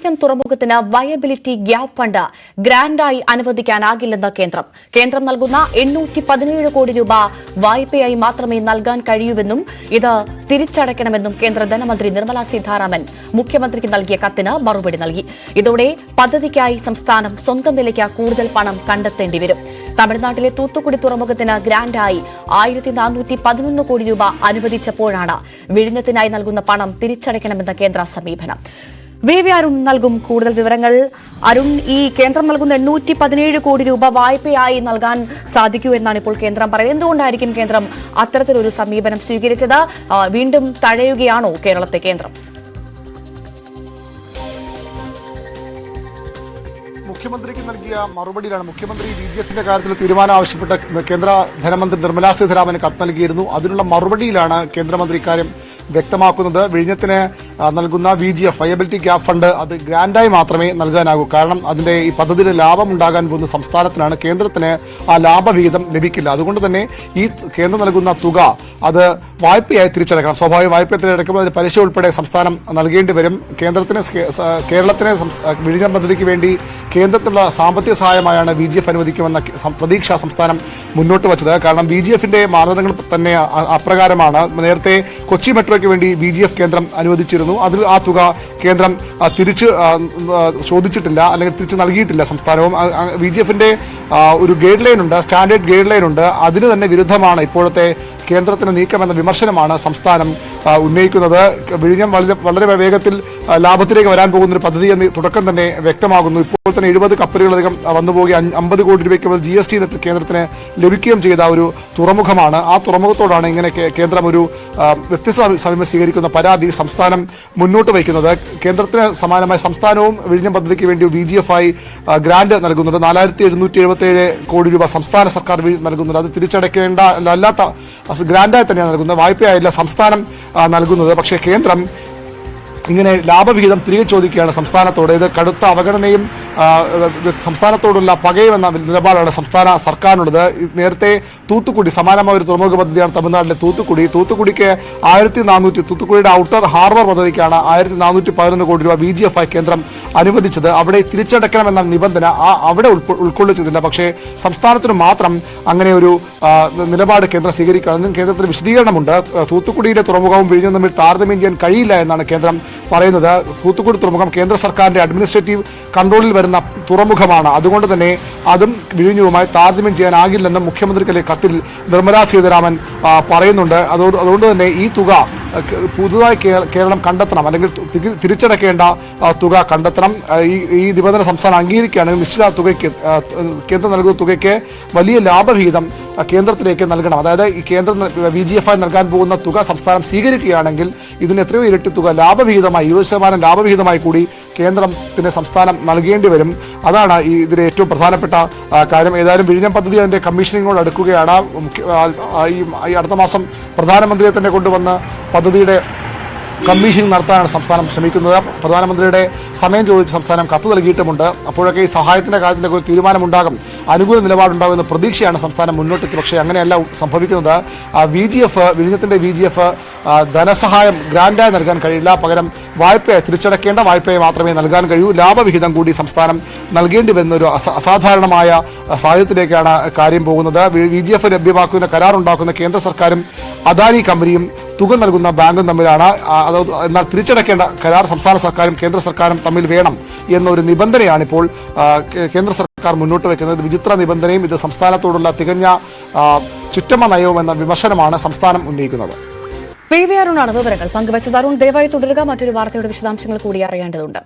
വിഴിഞ്ഞം തുറമുഖത്തിന് viability gap fund ഗ്രാന്റായി അനുവദിക്കാനാകില്ലെന്ന് കേന്ദ്രം നൽകുന്ന 817 കോടി രൂപ വായ്പയായി മാത്രമേ നൽകാൻ കഴിയൂവെന്നും ഇത് തിരിച്ചടയ്ക്കണമെന്നും കേന്ദ്ര ധനമന്ത്രി നിർമ്മല സീതാരാമൻ മുഖ്യമന്ത്രിക്ക് നൽകിയ കത്തിന് മറുപടി നൽകി. ഇതോടെ പദ്ധതിക്കായി സംസ്ഥാനം സ്വന്തം നിലയ്ക്ക് കൂടുതൽ പണം കണ്ടെത്തേണ്ടിവരും. തമിഴ്നാട്ടിലെ തൂത്തുക്കുടി തുറമുഖത്തിന് ഗ്രാന്റായി 1411 കോടി രൂപ അനുവദിച്ചപ്പോഴാണ് വിഴിഞ്ഞത്തിനായി നൽകുന്ന പണം തിരിച്ചടയ്ക്കണമെന്ന കേന്ദ്ര സമീപനം. വി അരുൺ നൽകും കൂടുതൽ വിവരങ്ങൾ. അരുൺ, ഈ കേന്ദ്രം നൽകുന്ന 817 കോടി രൂപ വായ്പയായി നൽകാൻ സാധിക്കൂ എന്നാണ് ഇപ്പോൾ കേന്ദ്രം പറയുന്നത്. എന്തുകൊണ്ടായിരിക്കും കേന്ദ്രം അത്തരത്തിലൊരു സമീപനം സ്വീകരിച്ചത്? വീണ്ടും തഴയുകയാണോ കേരളത്തെ കേന്ദ്രം? മുഖ്യമന്ത്രിക്ക് നൽകിയ മറുപടിയിലാണ് മുഖ്യമന്ത്രി വിജിഎഫിന്റെ കാര്യത്തിൽ തീരുമാനം ആവശ്യപ്പെട്ട കേന്ദ്ര ധനമന്ത്രി നിർമ്മല സീതാരാമന് കത്ത് നൽകിയിരുന്നു. അതിനുള്ള മറുപടിയിലാണ് കേന്ദ്രമന്ത്രി ഇക്കാര്യം വ്യക്തമാക്കുന്നത്. വിഴിഞ്ഞത്തിന് നൽകുന്ന വിജിഎഫ് വയബിലിറ്റി ഗ്യാപ് ഫണ്ട് അത് ഗ്രാന്റായി മാത്രമേ നൽകാനാകൂ. കാരണം അതിന്റെ ഈ പദ്ധതിയുടെ ലാഭം ഉണ്ടാകാൻ പോകുന്ന സംസ്ഥാനത്തിനാണ്. കേന്ദ്രത്തിന് ആ ലാഭവിഹിതം ലഭിക്കില്ല. അതുകൊണ്ട് തന്നെ ഈ കേന്ദ്രം നൽകുന്ന തുക അത് വായ്പയായി തിരിച്ചടക്കണം. സ്വാഭാവിക വായ്പ തിരിച്ചടക്കുമ്പോൾ അതിന് പലിശ ഉൾപ്പെടെ സംസ്ഥാനം നൽകേണ്ടി വരും. കേരളത്തിന് വിഴിഞ്ഞം പദ്ധതിക്ക് വേണ്ടി കേന്ദ്രത്തിലുള്ള സാമ്പത്തിക സഹായമായാണ് വിജിഎഫ് അനുവദിക്കുമെന്ന പ്രതീക്ഷ സംസ്ഥാനം മുന്നോട്ട് വച്ചത്. കാരണം വിജിഎഫിന്റെ മാനദണ്ഡങ്ങൾ തന്നെ അപ്രകാരമാണ്. നേരത്തെ കൊച്ചി മെട്രോയ്ക്ക് വേണ്ടി വിജിഎഫ് കേന്ദ്രം അനുവദിച്ചിരുന്നു. അതിൽ ആ തുക കേന്ദ്രം തിരിച്ച് ചോദിച്ചിട്ടില്ല, അല്ലെങ്കിൽ തിരിച്ച് നൽകിയിട്ടില്ല സംസ്ഥാനവും. വിജിഎഫിന്റെ ഒരു ഗൈഡ് ലൈൻ ഉണ്ട്, സ്റ്റാൻഡേർഡ് ഗൈഡ് ലൈൻ ഉണ്ട്. അതിന് തന്നെ വിരുദ്ധമാണ് ഇപ്പോഴത്തെ കേന്ദ്രത്തിന് നീക്കമെന്ന വിമർശനമാണ് സംസ്ഥാനം ഉന്നയിക്കുന്നത്. വിഴിഞ്ഞം വളരെ വേഗത്തിൽ ലാഭത്തിലേക്ക് വരാൻ പോകുന്ന ഒരു പദ്ധതി എന്ന് തുടക്കം തന്നെ വ്യക്തമാകുന്നു. ഇപ്പോൾ തന്നെ 70 കപ്പലുകളധികം വന്നുപോയി 50 കോടി രൂപയ്ക്ക് GST കേന്ദ്രത്തിന് ലഭിക്കുകയും ചെയ്ത ഒരു തുറമുഖമാണ്. ആ തുറമുഖത്തോടാണ് ഇങ്ങനെ കേന്ദ്രം ഒരു വ്യത്യസ്ത സമീപനം സ്വീകരിക്കുന്ന പരാതി സംസ്ഥാനം മുന്നോട്ട് വയ്ക്കുന്നത്. കേന്ദ്രത്തിന് സമാനമായി സംസ്ഥാനവും വിഴിഞ്ഞം പദ്ധതിക്ക് വേണ്ടി VGF-ആയി ഗ്രാന്റ് നൽകുന്നുണ്ട്. 4777 കോടി രൂപ സംസ്ഥാന സർക്കാർ നൽകുന്നുണ്ട്. അത് തിരിച്ചടയ്ക്കേണ്ട അല്ലാത്ത ഗ്രാന്റായി തന്നെയാണ് നൽകുന്നത്, വായ്പയായില്ല സംസ്ഥാനം നൽകുന്നത്. പക്ഷേ കേന്ദ്രം ഇങ്ങനെ ലാഭവിഹിതം തിരികെ ചോദിക്കുകയാണ് സംസ്ഥാനത്തോട്. ഇത് കടുത്ത അവഗണനയും സംസ്ഥാനത്തോടുള്ള പകയുമെന്ന നിലപാടാണ് സംസ്ഥാന സർക്കാരിനുള്ളത്. നേരത്തെ തൂത്തുക്കുടി സമാനമായ ഒരു തുറമുഖ പദ്ധതിയാണ് തമിഴ്നാട്ടിലെ തൂത്തുക്കുടിക്ക് 1400 തൂത്തുക്കുടിയുടെ ഔട്ടർ ഹാർബർ പദ്ധതിക്കാണ് 1411 കോടി രൂപ VGF-ആയി കേന്ദ്രം അനുവദിച്ചത്. അവിടെ തിരിച്ചടയ്ക്കണമെന്ന നിബന്ധന അവിടെ ഉൾക്കൊള്ളിച്ചതില്ല. പക്ഷേ സംസ്ഥാനത്തിന് മാത്രം അങ്ങനെ ഒരു നിലപാട് കേന്ദ്രം സ്വീകരിക്കുകയാണെന്നും കേന്ദ്രത്തിന് വിശദീകരണമുണ്ട്. തൂത്തുക്കുടിയിലെ തുറമുഖവും വിഴിഞ്ഞും തമ്മിൽ താരതമ്യം ചെയ്യാൻ കഴിയില്ല എന്നാണ് കേന്ദ്രം പറയുന്നത്. തൂത്തുക്കുടി തുറമുഖം കേന്ദ്ര സർക്കാരിന്റെ അഡ്മിനിസ്ട്രേറ്റീവ് കൺട്രോളിൽ വരുന്ന തുറമുഖമാണ്. അതുകൊണ്ട് തന്നെ അതും വിഴിഞ്ഞുമായി താരതമ്യം ചെയ്യാനാകില്ലെന്നും മുഖ്യമന്ത്രിക്ക് കത്തിൽ നിർമ്മല സീതാരാമൻ പറയുന്നുണ്ട്. അതുകൊണ്ട് തന്നെ ഈ തുക പുതുതായി കേരളം കണ്ടെത്തണം, അല്ലെങ്കിൽ തിരിച്ചടയ്ക്കേണ്ട തുക കണ്ടെത്തണം. ഈ നിബന്ധന സംസ്ഥാനം അംഗീകരിക്കുകയാണെങ്കിൽ നിശ്ചിത തുകയ്ക്ക് കേന്ദ്രം നൽകുന്ന തുകയ്ക്ക് വലിയ ലാഭവിഹിതം കേന്ദ്രത്തിലേക്ക് നൽകണം. അതായത് ഈ കേന്ദ്രം VGF-ആയി നൽകാൻ പോകുന്ന തുക സംസ്ഥാനം സ്വീകരിക്കുകയാണെങ്കിൽ ഇതിന് എത്രയോ ഇരട്ടി തുക ലാഭവിഹിതമായി 20% ലാഭവിഹിതമായി കൂടി കേന്ദ്രത്തിന് സംസ്ഥാനം നൽകേണ്ടി വരും. അതാണ് ഇതിലെ ഏറ്റവും പ്രധാനപ്പെട്ട കാര്യം. ഏതായാലും വിഴിഞ്ഞം പദ്ധതി അതിന്റെ കമ്മീഷനിങ്ങോട് അടുക്കുകയാണ്. ഈ അടുത്ത മാസം പ്രധാനമന്ത്രിയെ തന്നെ കൊണ്ടുവന്ന് പദ്ധതിയുടെ കമ്മീഷനിങ് നടത്താനാണ് സംസ്ഥാനം ശ്രമിക്കുന്നത്. പ്രധാനമന്ത്രിയുടെ സമയം ചോദിച്ച് സംസ്ഥാനം കത്ത് നൽകിയിട്ടുമുണ്ട്. അപ്പോഴൊക്കെ ഈ സഹായത്തിന്റെ കാര്യത്തിലൊക്കെ ഒരു തീരുമാനമുണ്ടാകും, അനുകൂല നിലപാടുണ്ടാകുമെന്ന പ്രതീക്ഷയാണ് സംസ്ഥാനം മുന്നോട്ടെത്തി. പക്ഷേ അങ്ങനെയല്ല സംഭവിക്കുന്നത്. വിഴിഞ്ഞത്തിന്റെ VGF ധനസഹായം ഗ്രാന്റായി നൽകാൻ കഴിയില്ല. പകരം വായ്പയായി തിരിച്ചടയ്ക്കേണ്ട വായ്പയെ മാത്രമേ നൽകാൻ കഴിയൂ. ലാഭവിഹിതം കൂടി സംസ്ഥാനം നൽകേണ്ടി വരുന്ന ഒരു അസാധാരണമായ സാഹചര്യത്തിലേക്കാണ് കാര്യം പോകുന്നത്. VGF ലഭ്യമാക്കുന്ന കരാറുണ്ടാക്കുന്ന കേന്ദ്ര സർക്കാരും അദാനി കമ്പനിയും തുക നൽകുന്ന ബാങ്കും തമ്മിലാണ്. എന്നാൽ തിരിച്ചടയ്ക്കേണ്ട കരാർ സംസ്ഥാന സർക്കാരും കേന്ദ്ര സർക്കാരും തമ്മിൽ വേണം എന്നൊരു നിബന്ധനയാണ് ഇപ്പോൾ കേന്ദ്ര സർക്കാർ മുന്നോട്ട് വയ്ക്കുന്നത്. വിചിത്ര നിബന്ധനയും ഇത് സംസ്ഥാനത്തോടുള്ള തികഞ്ഞ ചുറ്റമ്മ നയവും എന്ന വിമർശനമാണ് സംസ്ഥാനം ഉന്നയിക്കുന്നത്. വി അരുണാണ് വിവരങ്ങൾ പങ്കുവച്ചത്. അരുൺ, ദയവായി തുടരുക. മറ്റൊരു വാർത്തയുടെ വിശദാംശങ്ങൾ കൂടി അറിയേണ്ടതുണ്ട്.